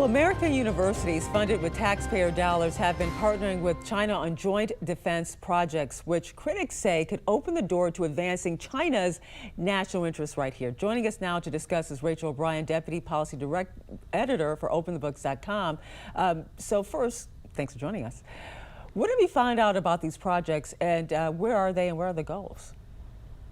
Well, American universities funded with taxpayer dollars have been partnering with China on joint defense projects, which critics say could open the door to advancing China's national interests right here. Joining us now to discuss is Rachel O'Brien, Deputy Policy Editor for OpenTheBooks.com. So first, thanks for joining us. What did we find out about these projects, and where are they and where are the goals?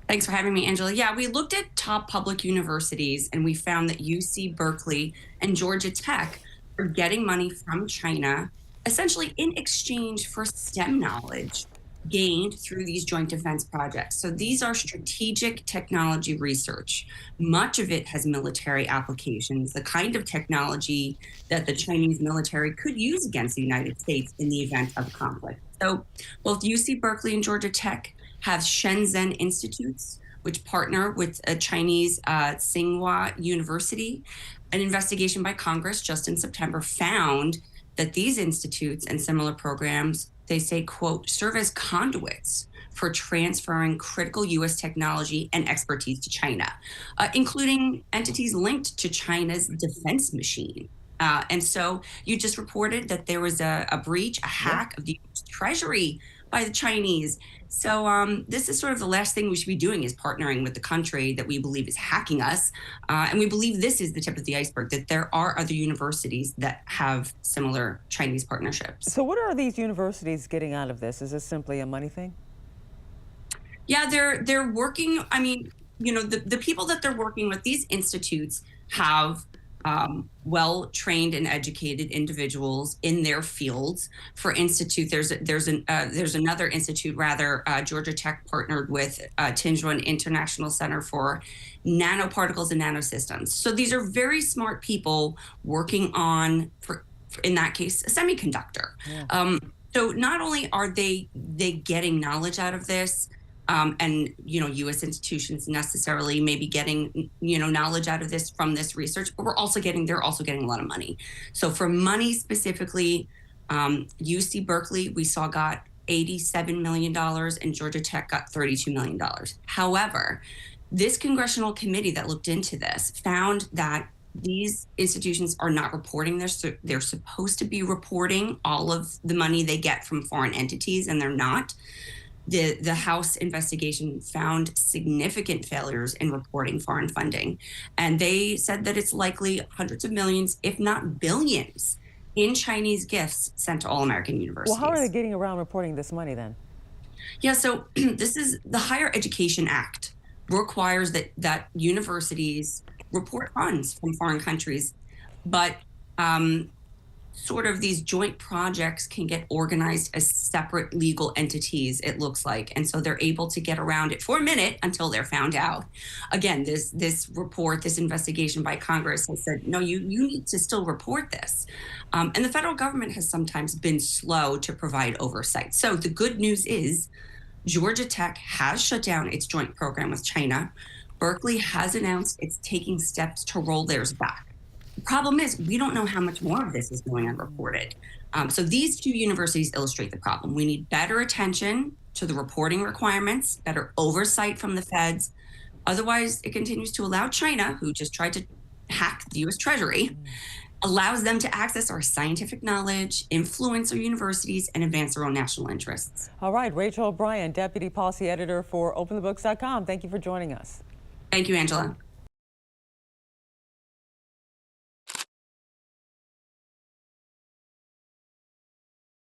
Thanks for having me, Angela. Yeah, we looked at top public universities and we found that UC Berkeley and Georgia Tech are getting money from China, essentially in exchange for STEM knowledge gained through these joint defense projects. So these are strategic technology research. Much of it has military applications, the kind of technology that the Chinese military could use against the United States in the event of conflict. So both UC Berkeley and Georgia Tech have Shenzhen Institutes, which partner with a Chinese Tsinghua University. An investigation by Congress just in September found that these institutes and similar programs, they say, quote, serve as conduits for transferring critical U.S. technology and expertise to China, including entities linked to China's defense machine. And so you just reported that there was a breach, a hack of the US Treasury by the Chinese. So this is sort of the last thing we should be doing, is partnering with the country that we believe is hacking us. And we believe this is the tip of the iceberg, that there are other universities that have similar Chinese partnerships. So what are these universities getting out of this? Is this simply a money thing? Yeah, they're working. I mean, you know, the people that they're working with, these institutes have well-trained and educated individuals in their fields. For institute, there's another institute, Georgia Tech partnered with Tianjin International Center for Nanoparticles and Nanosystems. So these are very smart people working on, in that case, a semiconductor. Yeah. So not only are they getting knowledge out of this, and U.S. institutions necessarily maybe getting knowledge out of this from this research, but they're also getting a lot of money. So for money specifically, UC Berkeley we saw got $87 million and Georgia Tech got $32 million. However, this congressional committee that looked into this found that these institutions are not reporting this. They're supposed to be reporting all of the money they get from foreign entities, and they're not. The House investigation found significant failures in reporting foreign funding, and they said that it's likely hundreds of millions, if not billions, in Chinese gifts sent to all American universities. Well, how are they getting around reporting this money then? Yeah, so this is the Higher Education Act requires that universities report funds from foreign countries, but sort of these joint projects can get organized as separate legal entities, it looks like. And so they're able to get around it for a minute until they're found out. Again, this report, this investigation by Congress has said, no, you need to still report this. And the federal government has sometimes been slow to provide oversight. So the good news is Georgia Tech has shut down its joint program with China. Berkeley has announced it's taking steps to roll theirs back. The problem is we don't know how much more of this is going unreported. So these two universities illustrate the problem. We need better attention to the reporting requirements, better oversight from the feds. Otherwise, it continues to allow China, who just tried to hack the US Treasury, allows them to access our scientific knowledge, influence our universities, and advance their own national interests. All right, Rachel O'Brien, Deputy Policy Editor for OpenTheBooks.com. Thank you for joining us. Thank you, Angela.